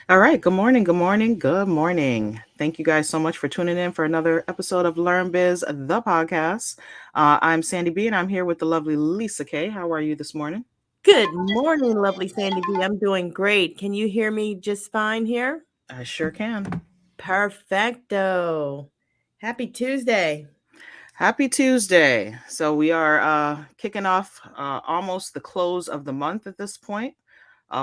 All right. Good morning. Good morning. Good morning. Thank you guys so much for tuning in for another episode of LearnBiz, the podcast. I'm Sandy B, and I'm here with the lovely Lisa K. How are you this morning? Good morning, lovely Sandy B. I'm doing great. Can you hear me just fine here? I sure can. Perfecto. Happy Tuesday. Happy Tuesday. So we are kicking off almost the close of the month at this point.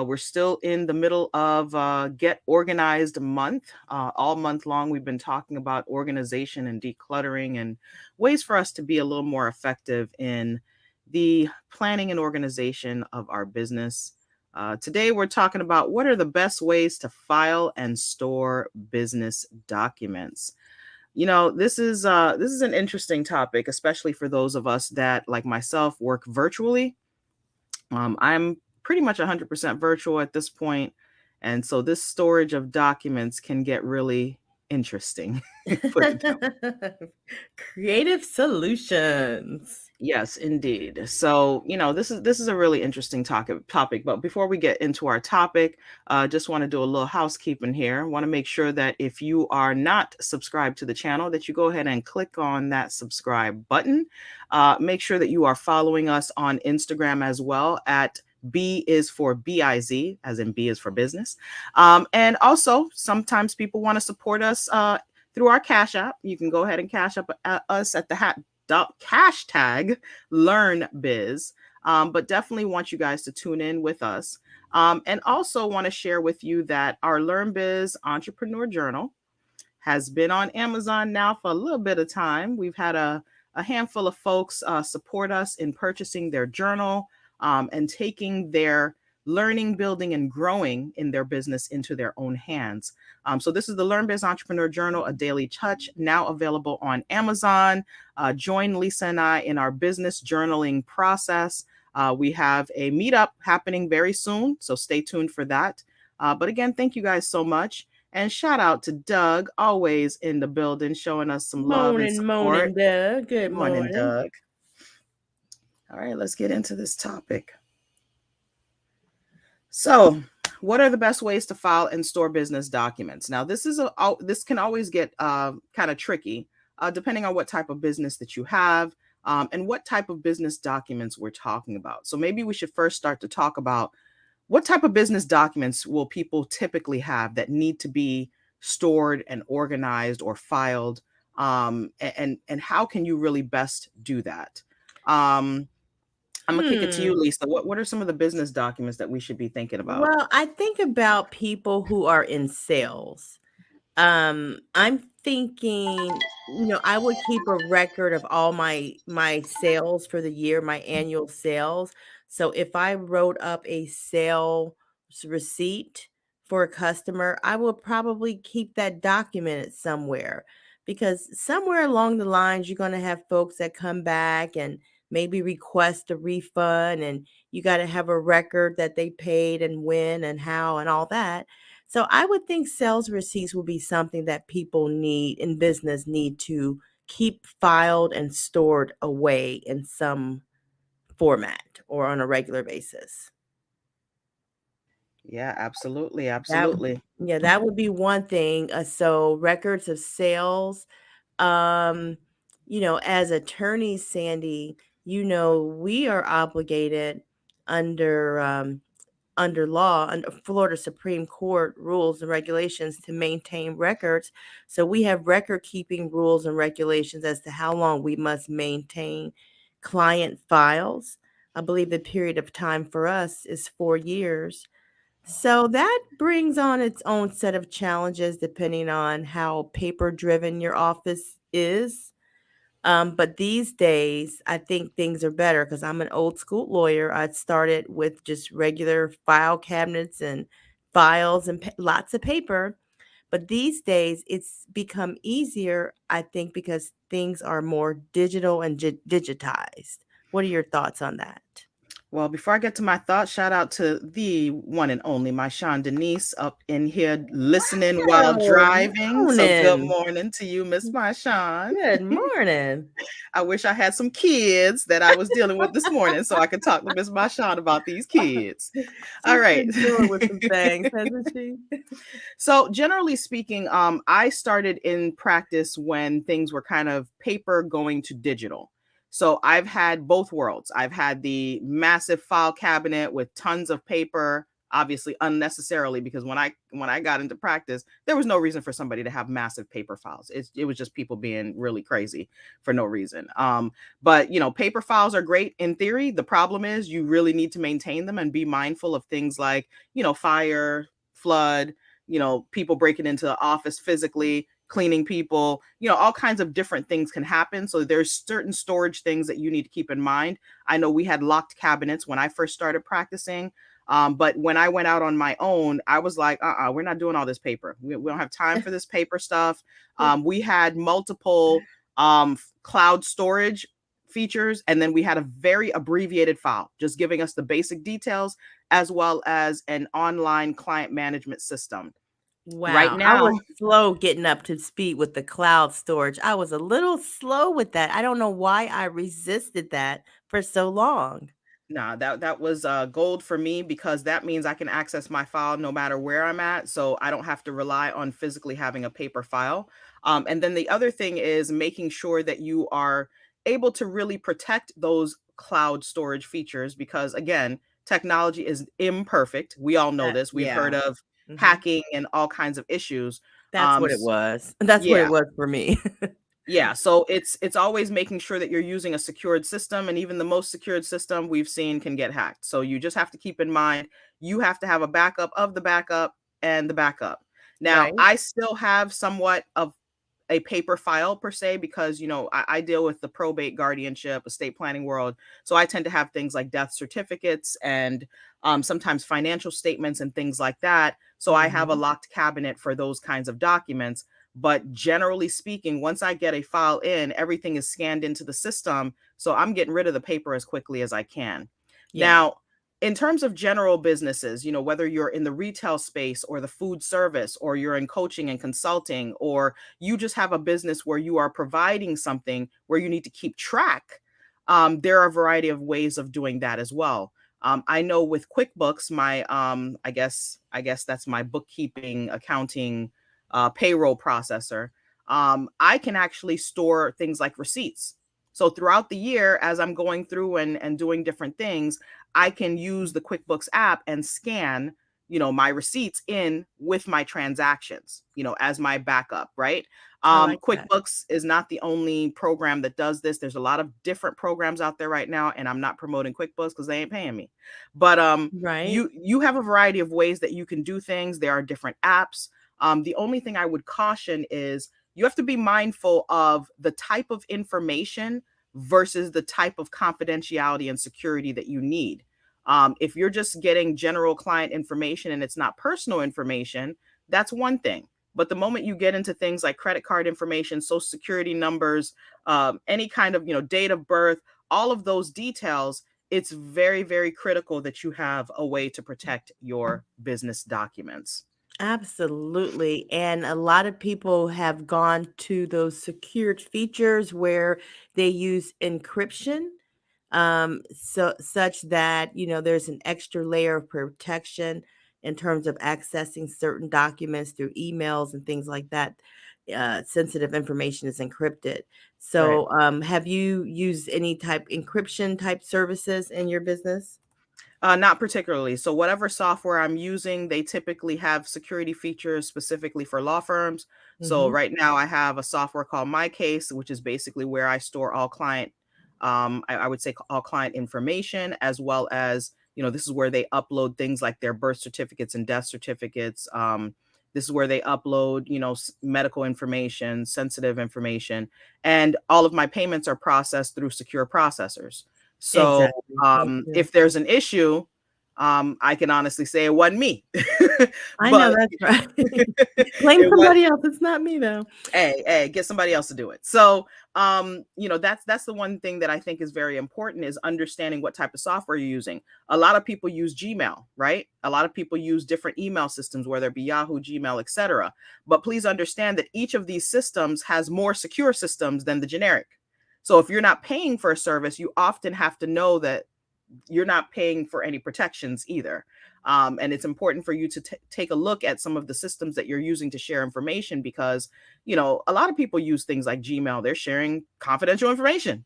We're still in the middle of Get Organized month. All month long, we've been talking about organization and decluttering and ways for us to be a little more effective in the planning and organization of our business. Today, we're talking about what are the best ways to file and store business documents. This is an interesting topic, especially for those of us that, like myself, work virtually. I'm pretty much 100% virtual at this point, and so this storage of documents can get really interesting. Put it that way. Creative solutions. Yes, indeed. So, this is a really interesting topic. But before we get into our topic, just want to do a little housekeeping here. Want to make sure that if you are not subscribed to the channel, that you go ahead and click on that subscribe button. Make sure that you are following us on Instagram as well at B is for BIZ, as in B is for business. And also, sometimes people want to support us through our Cash App. You can go ahead and cash up us at the hashtag LearnBiz. But definitely want you guys to tune in with us. And also want to share with you that our LearnBiz Entrepreneur Journal has been on Amazon now for a little bit of time. We've had a handful of folks support us in purchasing their journal and taking their learning, building, and growing in their business into their own hands. So this is the LearnBiz Entrepreneur Journal, a daily touch, now available on Amazon. Join Lisa and I in our business journaling process. We have a meetup happening very soon, so stay tuned for that. But again, thank you guys so much. And shout out to Doug, always in the building, showing us some love and support. Morning, Doug. Good Good morning, morning. Doug. All right, let's get into this topic. So, what are the best ways to file and store business documents? Now, this can always get kind of tricky, depending on what type of business that you have and what type of business documents we're talking about. So, maybe we should first start to talk about what type of business documents will people typically have that need to be stored and organized or filed, and how can you really best do that? Um, I'm gonna kick it to you, Hmm. Lisa. What are some of the business documents that we should be thinking about? Well, I think about people who are in sales. I'm thinking, I would keep a record of all my sales for the year, my annual sales. So if I wrote up a sales receipt for a customer, I will probably keep that documented somewhere because somewhere along the lines you're going to have folks that come back and maybe request a refund, and you got to have a record that they paid and when and how and all that. So I would think sales receipts will be something that people need in business need to keep filed and stored away in some format or on a regular basis. Yeah, absolutely, That absolutely. yeah, that would be one thing. So records of sales. Um, as attorneys, Sandy, we are obligated under under law, under Florida Supreme Court rules and regulations to maintain records. So we have record keeping rules and regulations as to how long we must maintain client files. I believe the period of time for us is 4 years. So that brings on its own set of challenges depending on how paper driven your office is. But these days, I think things are better because I'm an old school lawyer. I started with just regular file cabinets and files and lots of paper. But these days, it's become easier, I think, because things are more digital and digitized. What are your thoughts on that? Well, before I get to my thoughts, shout out to the one and only my Sean Denise up in here listening while Wow, driving. So good morning. morning to you, Miss Marshawn. Good morning. I wish I had some kids that I was dealing with this morning so I could talk to Miss Marshawn about these kids. All She's right. been dealing with some things, hasn't she? So generally speaking, I started in practice when things were kind of paper going to digital. So I've had both worlds. I've had the massive file cabinet with tons of paper, obviously unnecessarily, because when I got into practice, there was no reason for somebody to have massive paper files. It was just people being really crazy for no reason. But paper files are great in theory. The problem is you really need to maintain them and be mindful of things like fire, flood, people breaking into the office physically, cleaning people, all kinds of different things can happen. So there's certain storage things that you need to keep in mind. I know we had locked cabinets when I first started practicing. But when I went out on my own, I was like, we're not doing all this paper. We don't have time for this paper stuff. We had multiple cloud storage features, and then we had a very abbreviated file, just giving us the basic details, as well as an online client management system. Right Wow, I was now, slow getting up to speed with the cloud storage. I was a little slow with that. I don't know why I resisted that for so long. nah, that was gold for me, because that means I can access my file no matter where I'm at, so I don't have to rely on physically having a paper file. And then the other thing is making sure that you are able to really protect those cloud storage features, because again, technology is imperfect. We all know this. We've heard Yeah. of Mhm. hacking and all kinds of issues. That's what it was. That's what Yeah. it was for me. Yeah, so it's always making sure that you're using a secured system, and even the most secured system we've seen can get hacked. So you just have to keep in mind you have to have a backup of the backup and the backup. Now, Right? I still have somewhat of a paper file per se, because I deal with the probate, guardianship, estate planning world. So I tend to have things like death certificates and sometimes financial statements and things like that. So I have a Mhm. locked cabinet for those kinds of documents. But generally speaking, once I get a file in, everything is scanned into the system. So I'm getting rid of the paper as quickly as I can. Yeah. Now, in terms of general businesses, whether you're in the retail space or the food service, or you're in coaching and consulting, or you just have a business where you are providing something where you need to keep track, there are a variety of ways of doing that as well. I know with QuickBooks, my I guess that's my bookkeeping, accounting, payroll processor. I can actually store things like receipts. So throughout the year, as I'm going through and doing different things, I can use the QuickBooks app and scan, my receipts in with my transactions, as my backup, right? I like that. QuickBooks is not the only program that does this. There's a lot of different programs out there right now, and I'm not promoting QuickBooks because they ain't paying me. But Right? you have a variety of ways that you can do things. There are different apps. The only thing I would caution is you have to be mindful of the type of information versus the type of confidentiality and security that you need. If you're just getting general client information and it's not personal information, that's one thing. But the moment you get into things like credit card information, social security numbers, any kind of date of birth, all of those details, it's very, very critical that you have a way to protect your business documents. Absolutely. And a lot of people have gone to those secured features where they use encryption, so such that, there's an extra layer of protection in terms of accessing certain documents through emails and things like that. Sensitive information is encrypted. Right. So, have you used any type encryption type services in your business? Not particularly. So whatever software I'm using, they typically have security features specifically for law firms. So Mhm. right now I have a software called My Case, which is basically where I store all client, I would say all client information, as well as, this is where they upload things like their birth certificates and death certificates. This is where they upload, medical information, sensitive information, and all of my payments are processed through secure processors. So Exactly. Me too. if there's an issue, I can honestly say it wasn't me, I know but that's right. Blame it was. somebody else. It's not me though. Hey, get somebody else to do it. So, that's the one thing that I think is very important is understanding what type of software you're using. A lot of people use Gmail, right? A lot of people use different email systems, whether it be Yahoo, Gmail, etc. But please understand that each of these systems has more secure systems than the generic. So if you're not paying for a service, you often have to know that you're not paying for any protections either. And it's important for you to take a look at some of the systems that you're using to share information because, a lot of people use things like Gmail. They're sharing confidential information.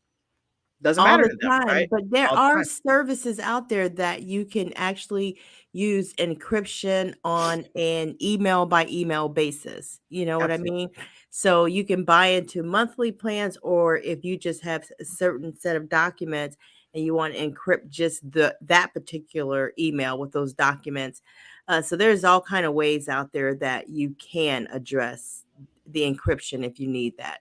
Doesn't All matter the to them, time, right? but there All the are time. services out there that you can actually use encryption on an email by email basis. You know what I Absolutely. mean? So you can buy into monthly plans, or if you just have a certain set of documents and you want to encrypt just that particular email with those documents. So there's all kind of ways out there that you can address the encryption if you need that.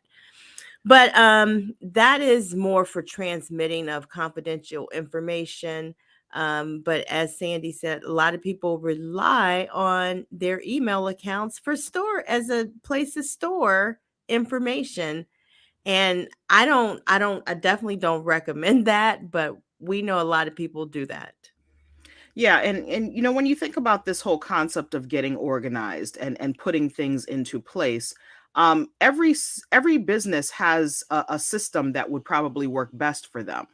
But that is more for transmitting of confidential information. But as Sandy said, a lot of people rely on their email accounts for store as a place to store information. And I definitely don't recommend that, but we know a lot of people do that. Yeah, and when you think about this whole concept of getting organized and putting things into place, every business has a system that would probably work best for them.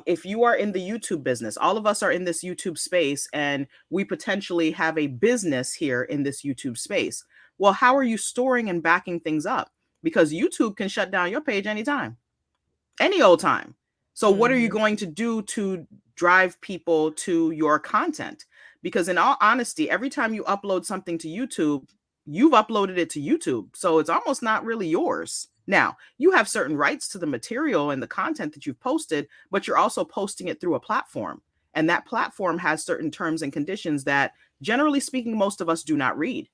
If you are in the YouTube business, all of us are in this YouTube space, and we potentially have a business here in this YouTube space. Well, how are you storing and backing things up? Because YouTube can shut down your page anytime, any old time. So what are you Mhm. going to do to drive people to your content? Because in all honesty, every time you upload something to YouTube, you've uploaded it to YouTube. So it's almost not really yours. Now, you have certain rights to the material and the content that you've posted, but you're also posting it through a platform. And that platform has certain terms and conditions that, generally speaking, most of us do not read.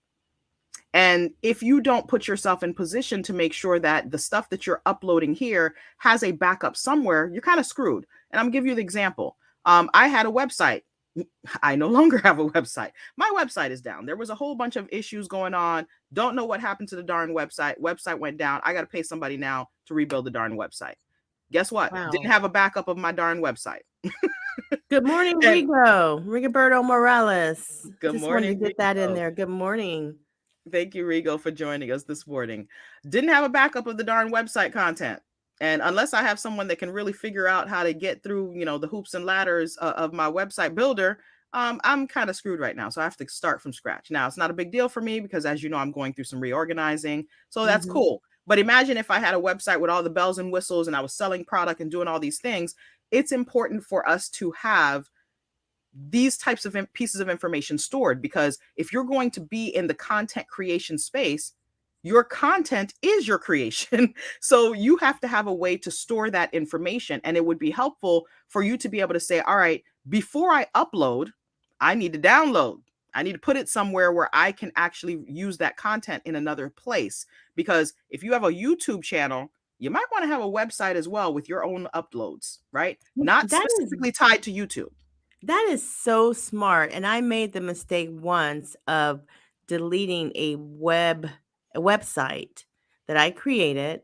And if you don't put yourself in position to make sure that the stuff that you're uploading here has a backup somewhere, you're kind of screwed. And I'm gonna give you the example. I had a website. I no longer have a website. My website is down. There was a whole bunch of issues going on. Don't know what happened to the darn website. Website went down. I got to pay somebody now to rebuild the darn website. Guess what? Didn't Wow. have a backup of my darn website. Good morning, And Rigoberto Morales. good Just wanted to morning, get that in Rico. there. Good morning. Thank you, Rigo, for joining us this morning. Didn't have a backup of the darn website content. And unless I have someone that can really figure out how to get through, the hoops and ladders of my website builder, I'm kind of screwed right now. So I have to start from scratch. Now, it's not a big deal for me because, as you know, I'm going through some reorganizing. So that's Mhm. cool. But imagine if I had a website with all the bells and whistles and I was selling product and doing all these things. It's important for us to have these types of pieces of information stored, because if you're going to be in the content creation space, your content is your creation. So you have to have a way to store that information, and it would be helpful for you to be able to say, all right, before I upload, I need to download, I need to put it somewhere where I can actually use that content in another place. Because if you have a YouTube channel, you might want to have a website as well with your own uploads, right? Not That is specifically tied to YouTube. that is so smart, and I made the mistake once of deleting a website that I created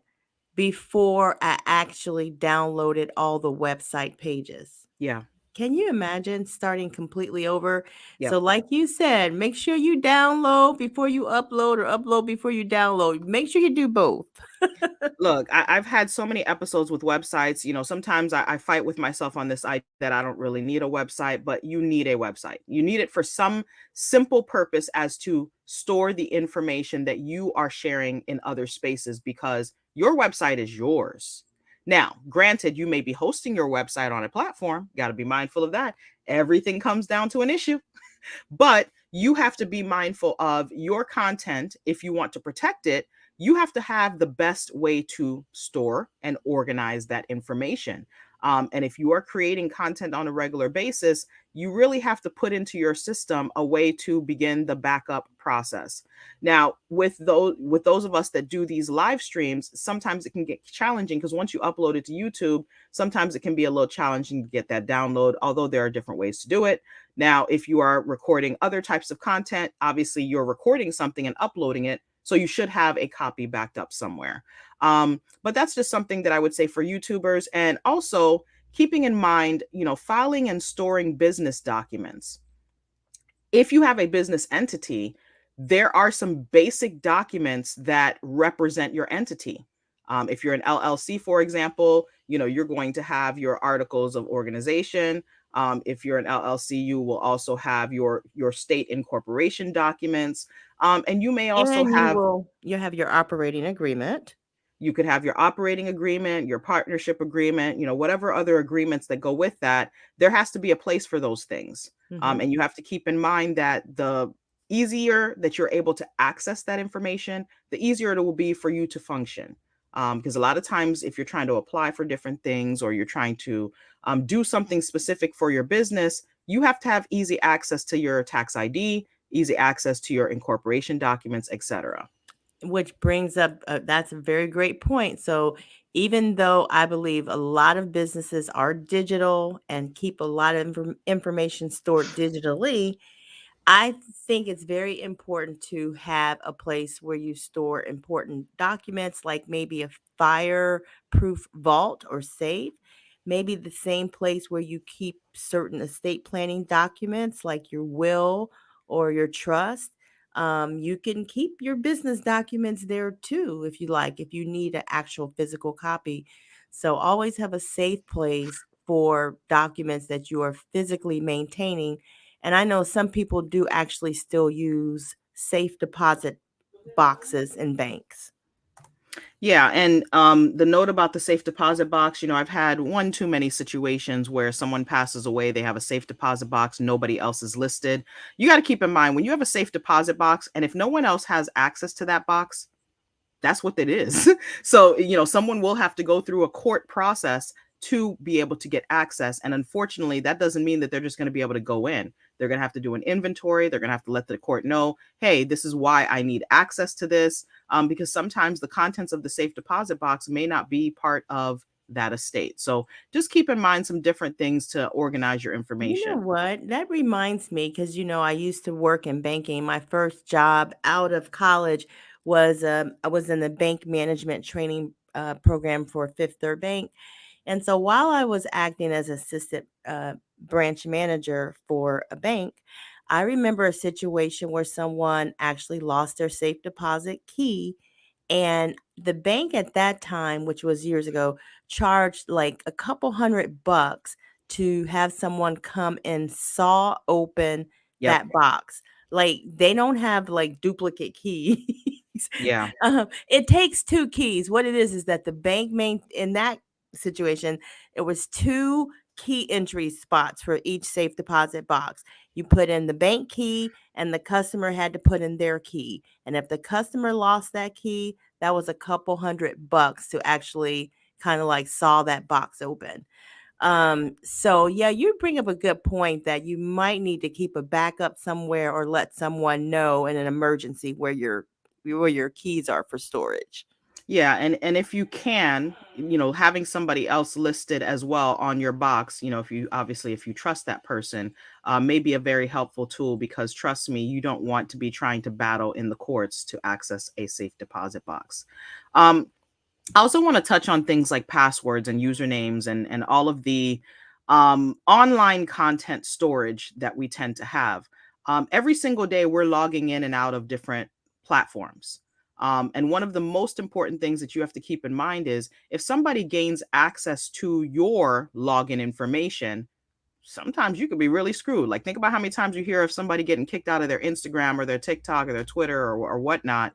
before I actually downloaded all the website pages. Yeah. Can you imagine starting completely over? So, Yep. like you said, make sure you download before you upload or upload before you download. Make sure you do both. Look, I've had so many episodes with websites. Sometimes I fight with myself on this idea that I don't really need a website, but you need a website. You need it for some simple purpose as to store the information that you are sharing in other spaces, because your website is yours. Now, granted, you may be hosting your website on a platform. Got to be mindful of that. Everything comes down to an issue. But you have to be mindful of your content. If you want to protect it, you have to have the best way to store and organize that information. And if you are creating content on a regular basis, you really have to put into your system a way to begin the backup process. Now, with those of us that do these live streams, sometimes it can get challenging because once you upload it to YouTube, sometimes it can be a little challenging to get that download, although there are different ways to do it. Now, if you are recording other types of content, obviously you're recording something and uploading it, so you should have a copy backed up somewhere. But that's just something that I would say for YouTubers, and also keeping in mind, filing and storing business documents. If you have a business entity, there are some basic documents that represent your entity. If you're an LLC, for example, you're going to have your articles of organization. If you're an LLC, you will also have your state incorporation documents, and you may also And have you have your operating agreement. you could have your operating agreement, your partnership agreement, whatever other agreements that go with that. There has to be a place for those things. Mhm. And you have to keep in mind that the easier that you're able to access that information, the easier it will be for you to function. Because a lot of times, if you're trying to apply for different things or you're trying to do something specific for your business, you have to have easy access to your tax ID, easy access to your incorporation documents, etc. Which brings up, that's a very great point. So, even though I believe a lot of businesses are digital and keep a lot of information stored digitally, I think it's very important to have a place where you store important documents, like maybe a fireproof vault or safe. Maybe the same place where you keep certain estate planning documents, like your will or your trust. You can keep your business documents there too, if you like, if you need an actual physical copy. So always have a safe place for documents that you are physically maintaining. And I know some people do actually still use safe deposit boxes in banks. Yeah, and the note about the safe deposit box, I've had one too many situations where someone passes away, they have a safe deposit box, nobody else is listed. You got to keep in mind when you have a safe deposit box, and if no one else has access to that box, that's what it is. So, someone will have to go through a court process to be able to get access. And unfortunately, that doesn't mean that they're just going to be able to go in. They're going to have to do an inventory. They're going to have to let the court know, hey, this is why I need access to this. Because sometimes the contents of the safe deposit box may not be part of that estate. So just keep in mind some different things to organize your You know information. what? That reminds me, because I used to work in banking. My first job out of college was I was in the bank management training program for Fifth Third Bank. And so while I was acting as assistant branch manager for a bank, I remember a situation where someone actually lost their safe deposit key. And the bank at that time, which was years ago, charged like a couple $100 to have someone come and saw open Yep. that box. Like they don't have like duplicate keys. Yeah. It takes two keys. What it is that the bank main in that situation, it was two key entry spots for each safe deposit box. You put in the bank key and the customer had to put in their key. And if the customer lost that key, that was a couple $100 to actually kind of like saw that box open. So yeah, you bring up a good point that you might need to keep a backup somewhere or let someone know in an emergency where your keys are for storage. Yeah, and if you can, having somebody else listed as well on your box, if you trust that person, may be a very helpful tool because trust me, you don't want to be trying to battle in the courts to access a safe deposit box. Um, I also want to touch on things like passwords and usernames and all of the online content storage that we tend to have. Every single day, we're logging in and out of different platforms. And one of the most important things that you have to keep in mind is if somebody gains access to your login information, sometimes you could be really screwed. Like, think about how many times you hear of somebody getting kicked out of their Instagram or their TikTok or their Twitter or whatnot.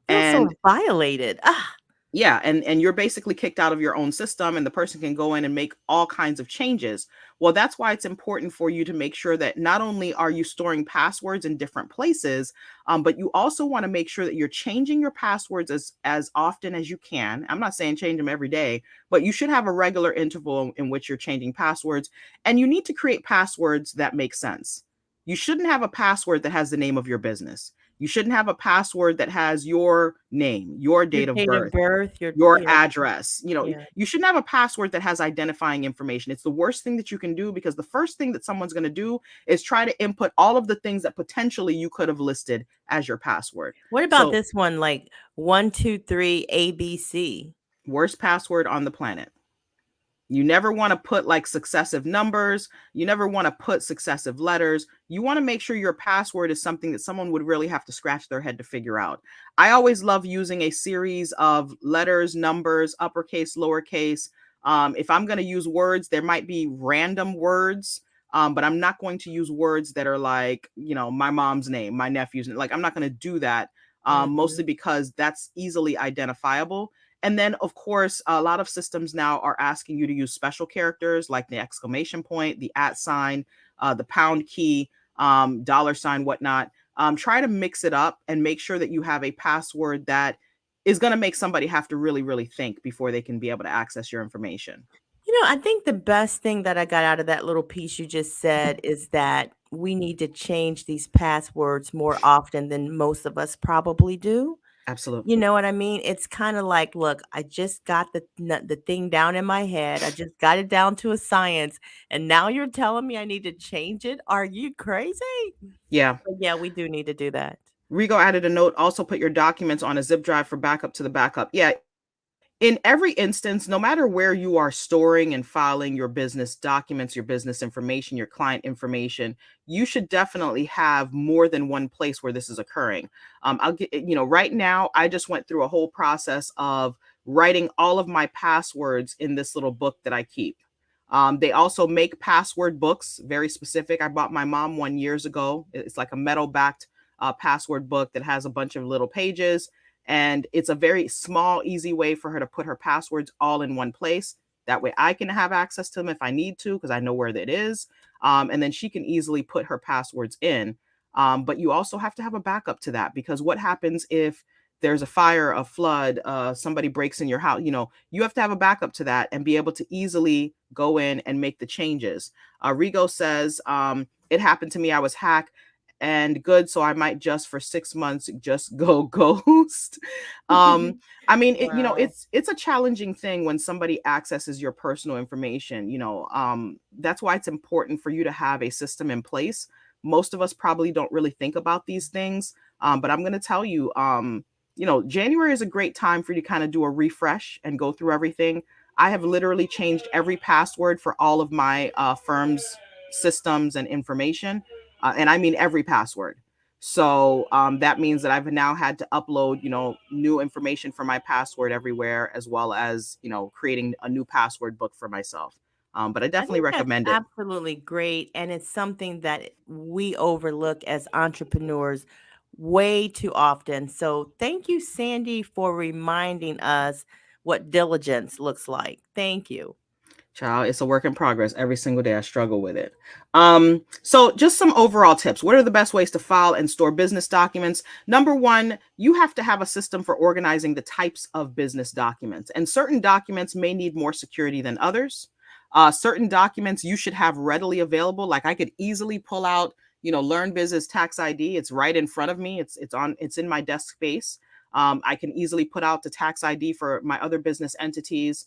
Feel And so violated. Ah. Yeah, and you're basically kicked out of your own system, and the person can go in and make all kinds of changes. Well, that's why it's important for you to make sure that not only are you storing passwords in different places, but you also want to make sure that you're changing your passwords as often as you can. I'm not saying change them every day, but you should have a regular interval in which you're changing passwords, and you need to create passwords that make sense. You shouldn't have a password that has the name of your business. You shouldn't have a password that has your name, your Your date of date of birth, birth, your address. yeah. You shouldn't have a password that has identifying information. It's the worst thing that you can do, because the first thing that someone's going to do is try to input all of the things that potentially you could have listed as your password. What about So, this one, like 123 ABC? worst password on the planet. You never want to put like successive numbers. You never want to put successive letters. You want to make sure your password is something that someone would really have to scratch their head to figure out. I always love using a series of letters, numbers, uppercase, lowercase. If I'm going to use words, there might be random words, but I'm not going to use words that are like, my mom's name, my nephew's name. Like, I'm not going to do that, Mhm. mostly because that's easily identifiable. And then, of course, a lot of systems now are asking you to use special characters like the exclamation point, the at sign, the pound key, dollar sign, whatnot. Try to mix it up and make sure that you have a password that is going to make somebody have to really, really think before they can be able to access your information. I think the best thing that I got out of that little piece you just said is that we need to change these passwords more often than most of us probably do. Absolutely. You know what I mean? It's kinda like, "Look, I just got the thing down in my head. I just got it down to a science, and now you're telling me I need to change it? Are you crazy?" Yeah. But yeah, we do need to do that. Rigo added a note, also put your documents on a zip drive for backup to the backup. Yeah, in every instance, no matter where you are storing and filing your business documents, your business information, your client information, you should definitely have more than one place where this is occurring. I'll get, right now, I just went through a whole process of writing all of my passwords in this little book that I keep. They also make password books, very specific. I bought my mom one years ago. It's like a metal backed password book that has a bunch of little pages, and it's a very small, easy way for her to put her passwords all in one place. That way I can have access to them if I need to, because I know where that is. And then she can easily put her passwords in. But you also have to have a backup to that, because what happens if there's a fire, a flood, somebody breaks in your house? You have to have a backup to that and be able to easily go in and make the changes. Rigo says, it happened to me. I was hacked and good, so I might just for 6 months just go ghost. I mean, Wow. it's a challenging thing when somebody accesses your personal information. That's why it's important for you to have a system in place. Most of us probably don't really think about these things, but I'm going to tell you, January is a great time for you to kind of do a refresh and go through everything. I have literally changed every password for all of my firm's systems and information, and I mean every password. So that means that I've now had to upload, new information for my password everywhere, as well as, creating a new password book for myself. But I I definitely think that's recommend it. absolutely great, and it's something that we overlook as entrepreneurs way too often. So, thank you, Sandy, for reminding us what diligence looks like. Thank you. Child, it's a work in progress. Every single day I struggle with it. So just some overall tips. What are the best ways to file and store business documents? Number one, you have to have a system for organizing the types of business documents. And certain documents may need more security than others. Certain documents you should have readily available. Like, I could easily pull out, LearnBiz's tax ID. It's right in front of me. It's in my desk space. I can easily put out the tax ID for my other business entities.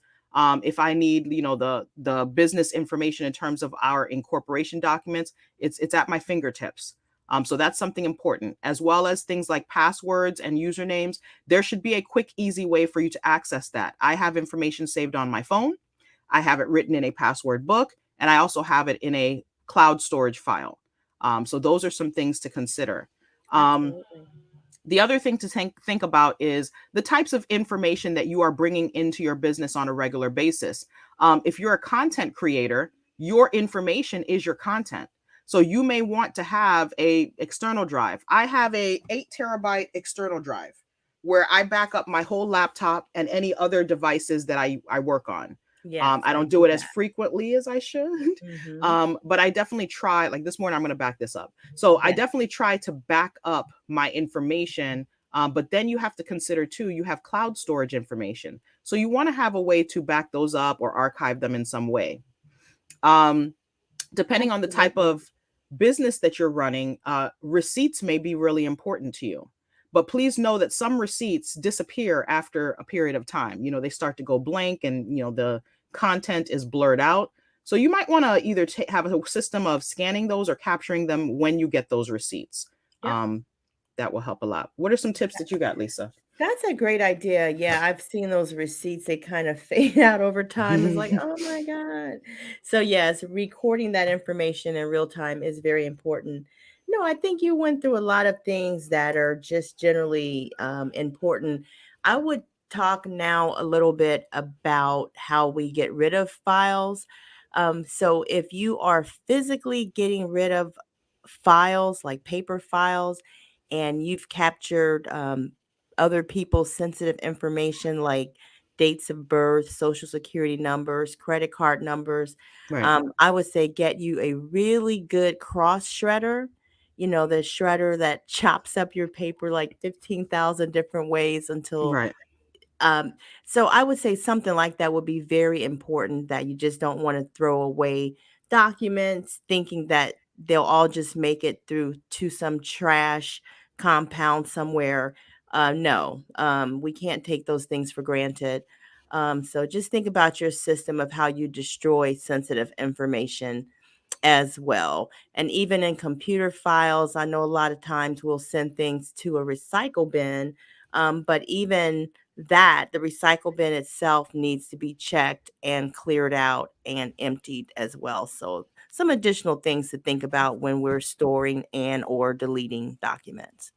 If I need, the business information in terms of our incorporation documents, it's at my fingertips. So that's something important, as well as things like passwords and usernames. There should be a quick, easy way for you to access that. I have information saved on my phone. I have it written in a password book, and I also have it in a cloud storage file. So those are some things to consider. Um, Absolutely. the other thing to think about is the types of information that you are bringing into your business on a regular basis. If you're a content creator, your information is your content. So you may want to have a external drive. I have a 8 terabyte external drive. where I back up my whole laptop and any other devices that I work on. Yes, I I don't do do it as that. frequently as I should. Mhm. But I definitely try, like this morning, I'm going to back this up. So I Yeah. definitely try to back up my information. But then you have to consider too, you have cloud storage information. So you want to have a way to back those up or archive them in some way. Um, Depending on the type Absolutely. of business that you're running, receipts may be really important to you. But please know that some receipts disappear after a period of time. You know, they start to go blank and, you know, the content is blurred out. So you might want to either have a system of scanning those or capturing them when you get those receipts. Yep. Um, that will help a lot. What are some tips that you got, Lisa? That's a great idea. Yeah, I've seen those receipts. They kind of fade out over time. It's like, oh my God. So, yes, recording that information in real time is very important. No, I think you went through a lot of things that are just generally important. I would talk now a little bit about how we get rid of files. So, if you are physically getting rid of files, like paper files, and you've captured other people's sensitive information like dates of birth, social security numbers, credit card numbers. Right, I would say get you a really good cross shredder, the shredder that chops up your paper like 15,000 different ways until right. um, so I would say something like that would be very important, that you just don't want to throw away documents thinking that they'll all just make it through to some trash compound somewhere. No, we can't take those things for granted. So just think about your system of how you destroy sensitive information as well. And even in computer files, I know a lot of times we'll send things to a recycle bin, but even that, the recycle bin itself needs to be checked and cleared out and emptied as well. So some additional things to think about when we're storing and or deleting documents.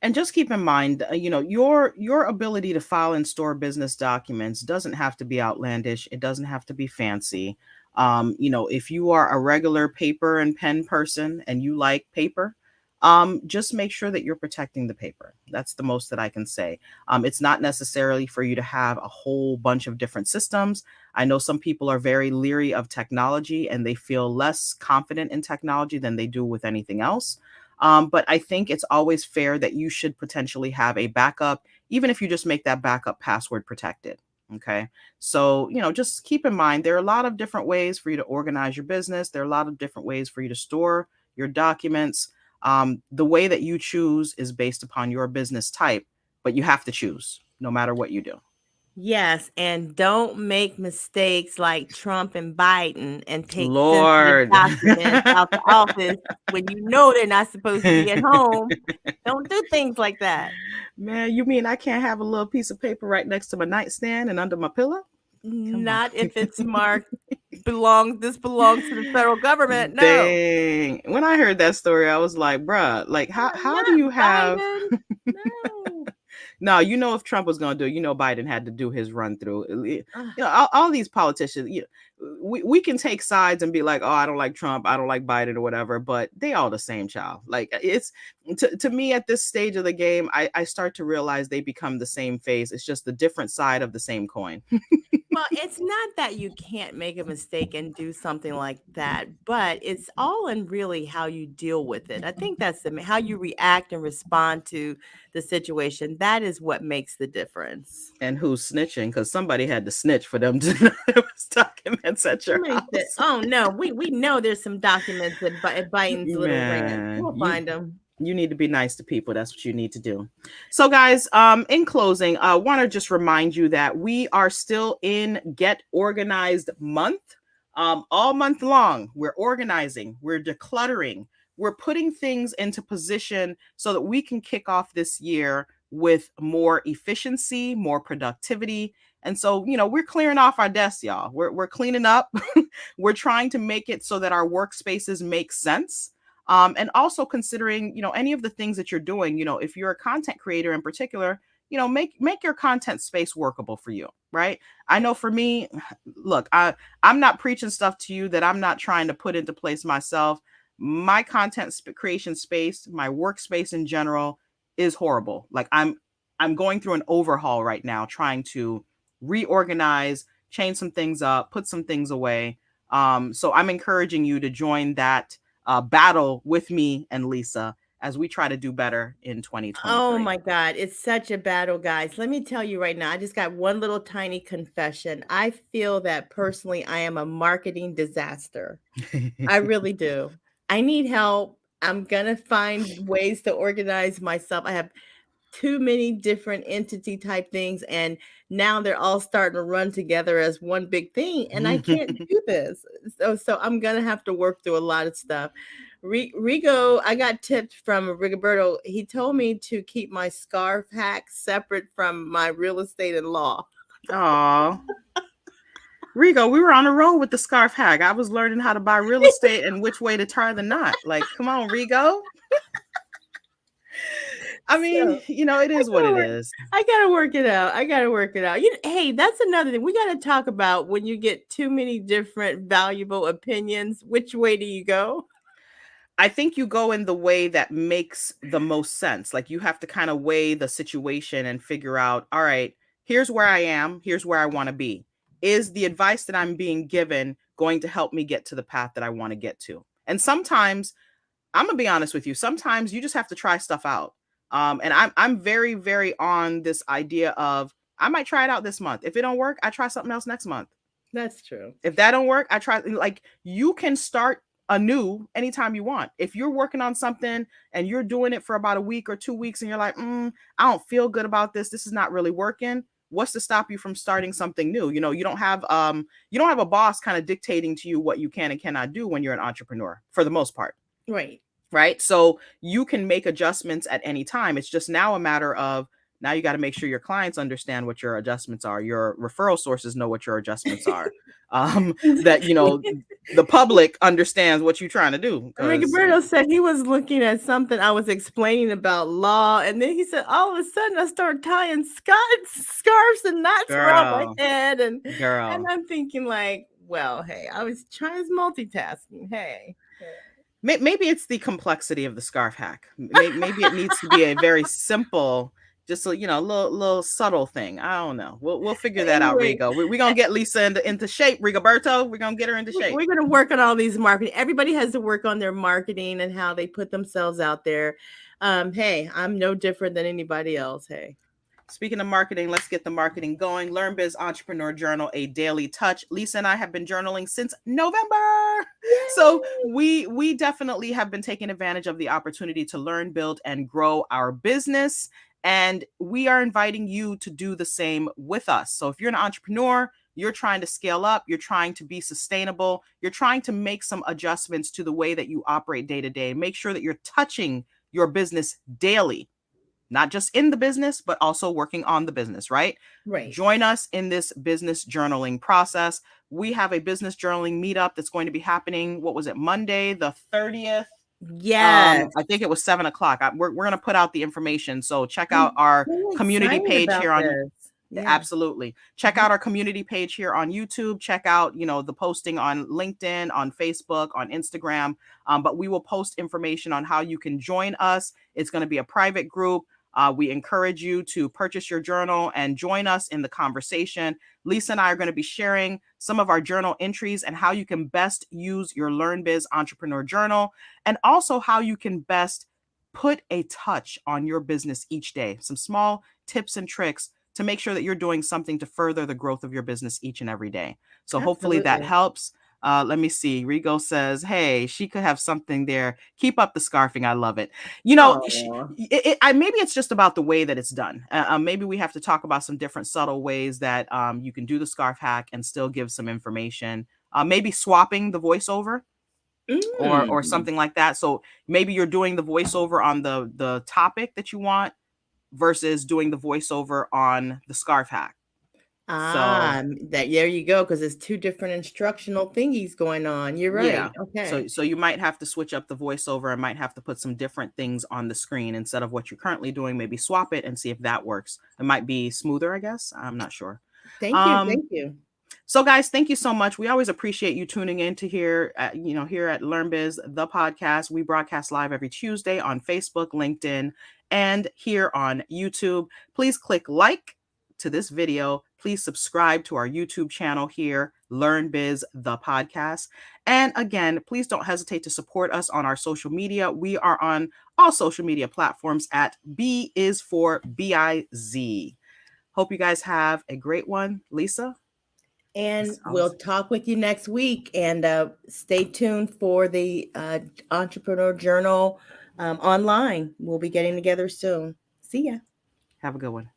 And just keep in mind, you know, your ability to file and store business documents doesn't have to be outlandish. It doesn't have to be fancy. You know, if you are a regular paper and pen person and you like paper, just make sure that you're protecting the paper. That's the most that I can say. It's not necessarily for you to have a whole bunch of different systems. I know some people are very leery of technology and they feel less confident in technology than they do with anything else. But I think it's always fair that you should potentially have a backup, even if you just make that backup password protected. Okay. So, you know, just keep in mind there are a lot of different ways for you to organize your business. There are a lot of different ways for you to store your documents. The way that you choose is based upon your business type, but you have to choose no matter what you do. Yes, and don't make mistakes like Trump and Biden and take sensitive Lord. documents out the office when you know they're not supposed to be at home. Don't do things like that. Man, you mean I can't have a little piece of paper right next to my nightstand and under my pillow? Come on. Not if it's marked this belongs to the federal government. No. Dang. When I heard that story, I was like, bruh, like how do Not you have Biden. No. no, you know, if Trump was going to do it, you know, Biden had to do his run through. You Ugh. know, all these politicians, we can take sides and be like, oh, I don't like Trump, I don't like Biden or whatever, but they all the same child. Like it's to me at this stage of the game, I start to realize they become the same face. It's just the different side of the same coin. Well, it's not that you can't make a mistake and do something like that, but it's all in really how you deal with it. I think that's how you react and respond to the situation. That is what makes the difference. And who's snitching? Because somebody had to snitch for them to know there was documents at your Somebody said, house. "Oh no, we know there's some documents at Biden's little ranch. Man, We'll find them." you need to be nice to people. That's what you need to do. So guys, in closing, I want to just remind you that we are still in Get Organized month. All month long, we're organizing, we're decluttering, we're putting things into position so that we can kick off this year with more efficiency, more productivity. And so, you know, we're clearing off our desks, y'all. We're cleaning up. We're trying to make it so that our workspaces make sense. And also considering, you know, any of the things that you're doing, you know, if you're a content creator in particular, you know, make your content space workable for you, right? I know for me, look, I'm not preaching stuff to you that I'm not trying to put into place myself. My content creation space, my workspace in general is horrible. Like I'm going through an overhaul right now, trying to reorganize, change some things up, put some things away. So I'm encouraging you to join that battle with me and Lisa as we try to do better in Oh 2023. my God, it's such a battle, guys. Let me tell you right now, I just got one little tiny confession. I feel that personally, I am a marketing disaster. I really do. I need help. I'm gonna find ways to organize myself. I have too many different entity type things, and now they're all starting to run together as one big thing, and I can't do this. So I'm gonna have to work through a lot of stuff. Rigo, I got tipped from Rigoberto. He told me to keep my scarf hack separate from my real estate and law. Aw. Rigo, we were on a roll with the scarf hack. I was learning how to buy real estate and which way to tie the knot. Like, come on, Rigo. I mean, So it I is what gotta it work is. I gotta work it out. I gotta work it out. Hey, that's another thing. We gotta talk about when you get too many different valuable opinions, which way do you go? I think you go in the way that makes the most sense. Like you have to kind of weigh the situation and figure out, all right, here's where I am, here's where I want to be. Is the advice that I'm being given going to help me get to the path that I want to get to? And sometimes, I'm gonna be honest with you, sometimes you just have to try stuff out. And I'm very, very on this idea of I might try it out this month. If it don't work, I try something else next month. That's true. If that don't work, I try. Like you can start anew anytime you want. If you're working on something and you're doing it for about a week or 2 weeks and you're like, I don't feel good about this. This is not really working. What's to stop you from starting something new? You don't have a boss kind of dictating to you what you can and cannot do when you're an entrepreneur for the most part. Right. Right. So you can make adjustments at any time. It's just now a matter of now you got to make sure your clients understand what your adjustments are. Your referral sources know what your adjustments are. That, the public understands what you're trying to do. Because Rigoberto said he was looking at something I was explaining about law, and then he said, all of a sudden, I start tying scarves and knots around my girl, head, and girl, I'm thinking like, well, hey, I was trying multitasking. Hey. maybe it's the complexity of the scarf hack. Maybe it needs to be a very simple, just a, little subtle thing. I don't know. We'll figure that out, Anyway, Rigo. We're gonna get Lisa into shape, Rigoberto. We're gonna get her into shape. we're going to work on all these marketing. Everybody has to work on their marketing and how they put themselves out there. Hey, I'm no different than anybody else. Hey. Speaking of marketing, let's get the marketing going. LearnBiz Entrepreneur Journal, a daily touch. Lisa and I have been journaling since November. So Yay! we definitely have been taking advantage of the opportunity to learn, build, and grow our business. And we are inviting you to do the same with us. So if you're an entrepreneur, you're trying to scale up, you're trying to be sustainable, you're trying to make some adjustments to the way that you operate day to day. Make sure that you're touching your business daily, not just in the business, but also working on the business, right? Right. Join us in this business journaling process. We have a business journaling meetup that's going to be happening. What was it? Monday, the 30th. Yes. I think it was 7 o'clock. We're going to put out the information. So check out I'm our really community excited page about here on this. Yeah. Absolutely. Check Mhm. out our community page here on YouTube. Check out, the posting on LinkedIn, on Facebook, on Instagram. But we will post information on how you can join us. It's going to be a private group. We encourage you to purchase your journal and join us in the conversation. Lisa and I are going to be sharing some of our journal entries and how you can best use your LearnBiz Entrepreneur Journal, and also how you can best put a touch on your business each day. Some small tips and tricks to make sure that you're doing something to further the growth of your business each and every day. So hopefully that Absolutely. helps. Let me see. Rigo says, hey, she could have something there. Keep up the scarfing. I love it. Oh, Maybe it's just about the way that it's done. Maybe we have to talk about some different subtle ways that you can do the scarf hack and still give some information. Maybe swapping the voiceover or mm. something like that. So maybe you're doing the voiceover on the topic that you want versus doing the voiceover on the scarf hack. So There you go, because it's two different instructional thingies going on. You're right. yeah. Okay. So you might have to switch up the voiceover and might have to put some different things on the screen instead of what you're currently doing. Maybe swap it and see if that works. It might be smoother, I guess. I'm not sure. Thank you. Um, Thank you. So guys, thank you so much. We always appreciate you tuning in to here at, here at LearnBiz, the podcast. We broadcast live every Tuesday on Facebook, LinkedIn, and here on YouTube. Please click like to this video. Please subscribe to our YouTube channel here, LearnBiz, the podcast. And again, please don't hesitate to support us on our social media. We are on all social media platforms at B is for BIZ. Hope you guys have a great one. Lisa? And we'll talk with you next week. And stay tuned for the Entrepreneur Journal online. We'll be getting together soon. See ya. Have a good one.